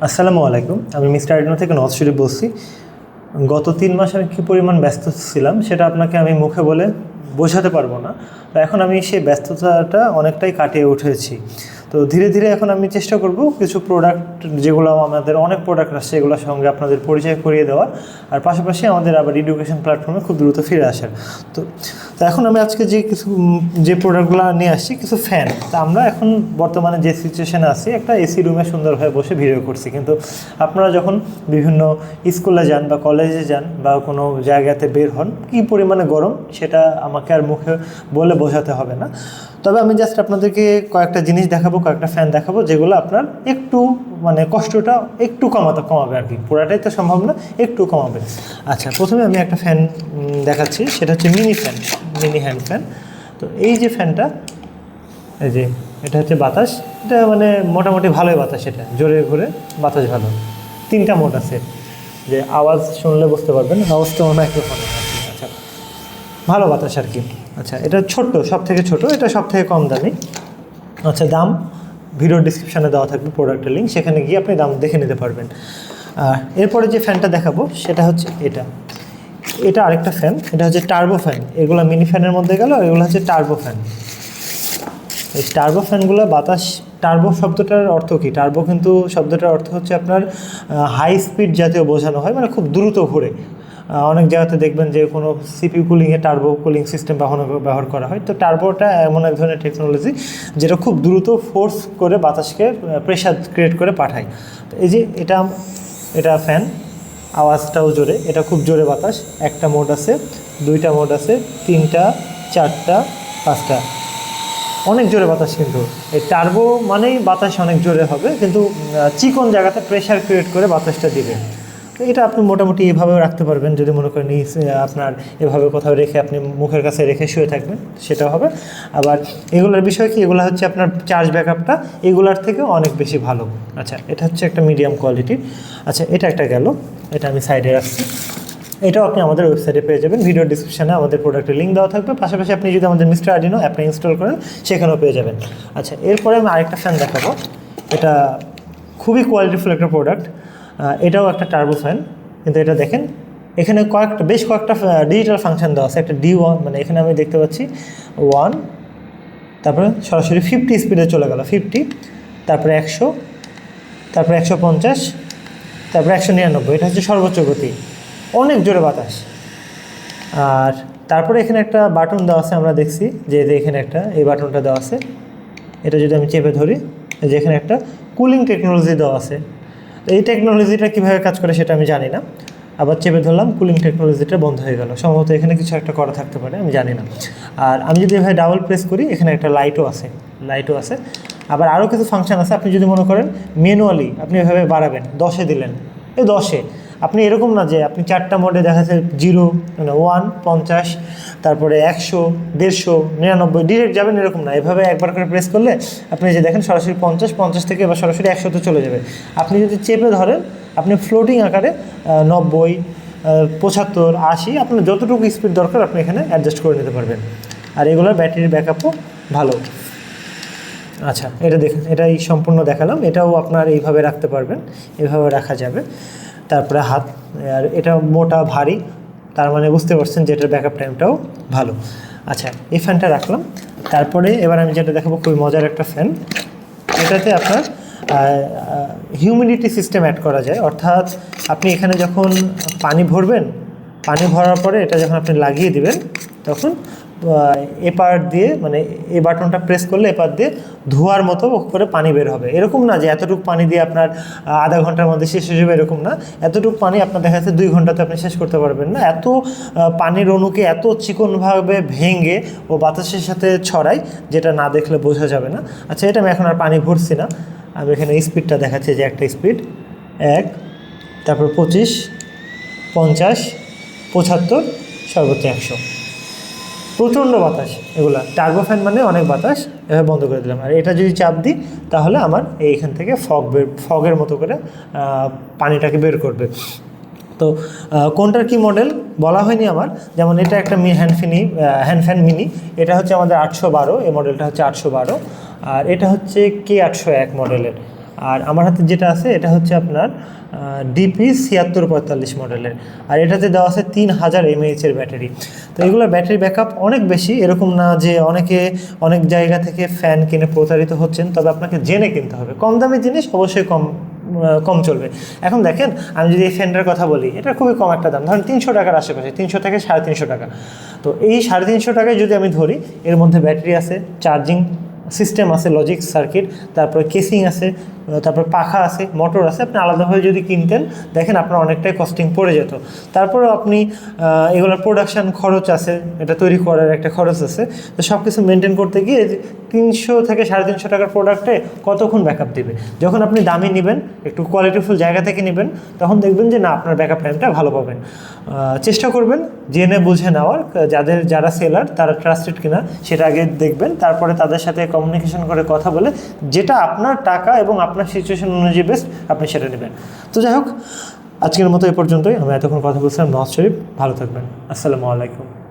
আসসালামু আলাইকুম। আমি মিস্টার আইডনো থেকে নওয়াজ শরীফ বলছি। গত 3 মাস আমি কী পরিমাণ ব্যস্ত ছিলাম সেটা আপনাকে আমি মুখে বলে বোঝাতে পারবো না। তো এখন আমি সেই ব্যস্ততাটা অনেকটাই কাটিয়ে উঠেছি। তো ধীরে ধীরে এখন আমি চেষ্টা করব কিছু প্রোডাক্ট, যেগুলো আমাদের অনেক প্রোডাক্ট আসছে, এগুলোর সঙ্গে আপনাদের পরিচয় করিয়ে দেওয়ার, আর পাশাপাশি আমাদের আবার এডুকেশন প্ল্যাটফর্মে খুব দ্রুত ফিরে আসার। তো তো এখন আমি আজকে যে প্রোডাক্টগুলো নিয়ে আসছি, কিছু ফ্যান। তা আমরা এখন বর্তমানে যে সিচুয়েশানে আছি, একটা এসি রুমে সুন্দরভাবে বসে ভিডিও করছি, কিন্তু আপনারা যখন বিভিন্ন স্কুলে যান বা কলেজে যান বা কোনো জায়গাতে বের হন, কী পরিমাণে গরম সেটা আমাকে আর মুখে বলে বোঝাতে হবে না। তবে আমি জাস্ট আপনাদেরকে কয়েকটা জিনিস দেখাবো, কয়েকটা ফ্যান দেখাবো, যেগুলো আপনার একটু কষ্টটা একটু কমাবে আর কি। পুরাটাই তো সম্ভব না, একটু কমাবে। আচ্ছা, প্রথমে আমি একটা ফ্যান দেখাচ্ছি, সেটা হচ্ছে মিনি হ্যান্ড ফ্যান। তো এই যে ফ্যানটা, এই যে এটা হচ্ছে বাতাস, এটা মোটামুটি ভালোই বাতাস, এটা জোরে ঘুরে বাতাস ভালো। 3টা মোড আছে, যে আওয়াজ শুনলে বুঝতে পারবেন, আওয়াজ তো মাইক্রোফোনে। আচ্ছা, ভালো বাতাস আর কি। আচ্ছা, এটা ছোট্ট, সব থেকে ছোটো, এটা সব থেকে কম দামি। আচ্ছা, দাম ভিডিও ডিসক্রিপশানে দেওয়া থাকবে প্রোডাক্টের লিঙ্ক, সেখানে গিয়ে আপনি দাম দেখে নিতে পারবেন। আর এরপরে যে ফ্যানটা দেখাবো সেটা হচ্ছে এটা আরেকটা ফ্যান, এটা হচ্ছে টার্বো ফ্যান। এগুলো মিনি ফ্যানের মধ্যে গেল, এগুলো হচ্ছে টার্বো ফ্যান। এই টার্বো ফ্যানগুলো বাতাস, টার্বো শব্দটার অর্থ কী? টার্বো কিন্তু শব্দটার অর্থ হচ্ছে আপনার হাই স্পিড জাতীয় বোঝানো হয়, খুব দ্রুত ঘুরে। অনেক জায়গাতে দেখবেন যে কোনো সিপিইউ কুলিংয়ে টার্বো কুলিং সিস্টেম ব্যবহার করা হয়। তো টার্বোটা এমন এক ধরনের টেকনোলজি যেটা খুব দ্রুত ফোর্স করে বাতাসকে প্রেশার ক্রিয়েট করে পাঠায়। তো এই যে এটা ফ্যান, আওয়াজটাও জোরে, এটা খুব জোরে বাতাস। একটা মোড আছে, 2টা মোড আছে, 3টা, 4টা, 5টা, অনেক জোরে বাতাস। কিন্তু এই টার্বো মানেই বাতাস অনেক জোরে হবে, কিন্তু চিকন জায়গাতে প্রেশার ক্রিয়েট করে বাতাসটা দিবে। তো এটা আপনি মোটামুটি এভাবেও রাখতে পারবেন, যদি মনে করেন আপনার এভাবে কোথাও রেখে আপনি মুখের কাছে রেখে শুয়ে থাকবেন, সেটা হবে। আবার এগুলোর বিষয় কি, এগুলো হচ্ছে আপনার চার্জ ব্যাকআপটা এগুলার থেকেও অনেক বেশি ভালো। আচ্ছা, এটা হচ্ছে একটা মিডিয়াম কোয়ালিটির। আচ্ছা, এটা একটা গেল, এটা আমি সাইডে রাখছি। এটাও আপনি আমাদের ওয়েবসাইটে পেয়ে যাবেন, ভিডিও ডিসক্রিপশানে আমাদের প্রোডাক্টের লিঙ্ক দেওয়া থাকবে। পাশাপাশি আপনি যদি আমাদের মিস্টার আইডনো অ্যাপটা ইনস্টল করেন, সেখানেও পেয়ে যাবেন। আচ্ছা, এরপরে আমি আরেকটা ফ্যান দেখাবো। এটা খুবই কোয়ালিটিফুল একটা প্রোডাক্ট। এটাও একটা টার্বো ফ্যান, কিন্তু এটা দেখেন এখানে বেশ কয়েকটা ডিজিটাল ফাংশন দেওয়া আছে। একটা D1, এখানে আমি দেখতে পাচ্ছি 1, তারপরে সরাসরি 50 স্পিডে চলে গেল, 50, তারপরে 100, তারপরে 150, তারপরে 199। এটা হচ্ছে সর্বোচ্চ গতি, অনেক জোরে বাতাস। আর তারপরে এখানে একটা বাটন দেওয়া আছে, আমরা দেখছি যে এখানে এই বাটনটা দেওয়া আছে। এটা যদি আমি চেপে ধরি, যে এখানে একটা কুলিং টেকনোলজি দেওয়া আছে। এই টেকনোলজিটা কীভাবে কাজ করে সেটা আমি জানি না। আবার চেপে ধরলাম, কুলিং টেকনোলজিটা বন্ধ হয়ে গেল। সম্ভবত এখানে কিছু একটা করা থাকতে পারে, আমি জানি না। আর আমি যদি এভাবে ডাবল প্রেস করি, এখানে একটা লাইটও আছে। আবার আরও কিছু ফাংশন আছে। আপনি যদি মনে করেন ম্যানুয়ালি আপনি এভাবে বাড়াবেন, 10-এ দিলেন, এই 10-এ আপনি এরকম না যে আপনি 4টা মোডে দেখা যাচ্ছে 0, 1, 50, তারপরে 100, 150, 99 ডিরেক্ট যাবেন, এরকম না। এভাবে একবার করে প্রেস করলে আপনি যে দেখেন সরাসরি 50 থেকে এবার সরাসরি 100-তে চলে যাবে। আপনি যদি চেপে ধরেন, আপনি ফ্লোটিং আকারে 90, 75, 80, আপনার যতটুকু স্পিড দরকার আপনি এখানে অ্যাডজাস্ট করে নিতে পারবেন। আর এগুলোর ব্যাটারির ব্যাকআপও ভালো। আচ্ছা, এটা দেখেন, এটাই সম্পূর্ণ দেখালাম। এটাও আপনার এইভাবে রাখতে পারবেন, এভাবে রাখা যাবে। তারপরে হাত, আর এটা মোটা ভারী, তার বুঝতে পারছেন যে এটার ব্যাকআপ টাইমটাও ভালো। আচ্ছা, এই ফ্যানটা রাখলাম। তারপরে এবার আমি যেটা দেখাবো, খুবই মজার একটা ফ্যান। এটাতে আপনার হিউমিডিটি সিস্টেম অ্যাড করা যায়। অর্থাৎ আপনি এখানে যখন পানি ভরবেন, পানি ভরার পরে এটা যখন আপনি লাগিয়ে দিবেন, তখন এপার দিয়ে এই বাটনটা প্রেস করলে এপার দিয়ে ধোয়ার মতো করে পানি বের হবে। এরকম না যে এতটুকু পানি দিয়ে আপনার আধা ঘন্টার মধ্যে শেষ হয়ে যাবে, এরকম না। এতটুকু পানি আপনার দেখা যাচ্ছে 2 ঘন্টাতে আপনি শেষ করতে পারবেন না। এত পানির অণুকে এত চিকনভাবে ভেঙে ও বাতাসের সাথে ছড়ায়, যেটা না দেখলে বোঝা যাবে না। আচ্ছা, এটা আমি এখন আর পানি ভরছি না, আমি এখানে স্পিডটা দেখাচ্ছি, যে একটা স্পিড 1, তারপর 25, 50, 75, সর্বোচ্চ 100। প্রচণ্ড বাতাস। এগুলা টার্বো ফ্যান অনেক বাতাস। এভাবে বন্ধ করে দিলাম, আর এটা যদি চাপ দিই, তাহলে আমার এইখান থেকে ফগের মতো করে পানিটাকে বের করবে। তো কোনটার কি মডেল বলা হয়নি আমার। যেমন এটা একটা হ্যান্ড ফ্যান মিনি, এটা হচ্ছে আমাদের 812, এই মডেলটা হচ্ছে 812। আর এটা হচ্ছে K801 মডেলের। আর আমার হাতে যেটা আছে এটা হচ্ছে আপনার ডিপি 7645 মডেলের, আর এটাতে দেওয়া আছে 3000 mAh-এর ব্যাটারি। তো এগুলোর ব্যাটারি ব্যাকআপ অনেক বেশি, এরকম না যে অনেকে অনেক জায়গা থেকে ফ্যান কিনে প্রতারিত হচ্ছেন, তবে আপনাকে জেনে কিনতে হবে। কম দামি জিনিস অবশ্যই কম চলবে। এখন দেখেন, আমি যদি এই ফ্যানটার কথা বলি, এটা খুবই কম একটা দাম, ধরেন 300 টাকার আশেপাশে, 300 থেকে 350 টাকা। তো এই 350 টাকায় যদি আমি ধরি, এর মধ্যে ব্যাটারি আছে, চার্জিং সিস্টেম আছে, লজিক সার্কিট, তারপরে কেসিং আছে, তারপর পাখা আছে, মোটর আছে। আপনি আলাদাভাবে যদি কিনতেন, দেখেন আপনার অনেকটাই কস্টিং পড়ে যেত। তারপরে আপনি এগুলোর প্রোডাকশান খরচ আছে, এটা তৈরি করার একটা খরচ আছে। তো সব কিছু মেনটেন করতে গিয়ে 300 থেকে 350 টাকার প্রোডাক্টে কতক্ষণ ব্যাকআপ দেবে? যখন আপনি দামি নেবেন, একটু কোয়ালিটিফুল জায়গা থেকে নেবেন, তখন দেখবেন যে না, আপনার ব্যাকআপ টাইমটা ভালো পাবেন। চেষ্টা করবেন জেনে বুঝে নেওয়ার, যারা সেলার তারা ট্রাস্টেড কিনা সেটা আগে দেখবেন, তারপরে তাদের সাথে কমিউনিকেশন করে কথা বলে যেটা আপনার টাকা এবং আপনার সিচুয়েশন অনুযায়ী বেস্ট, আপনি সেটা নেবেন। তো যাই হোক, আজকের মতো এ পর্যন্তই। আমি এতক্ষণ কথা বলছিলাম নওয়াজ শরীফ। ভালো থাকবেন। আসসালামু আলাইকুম।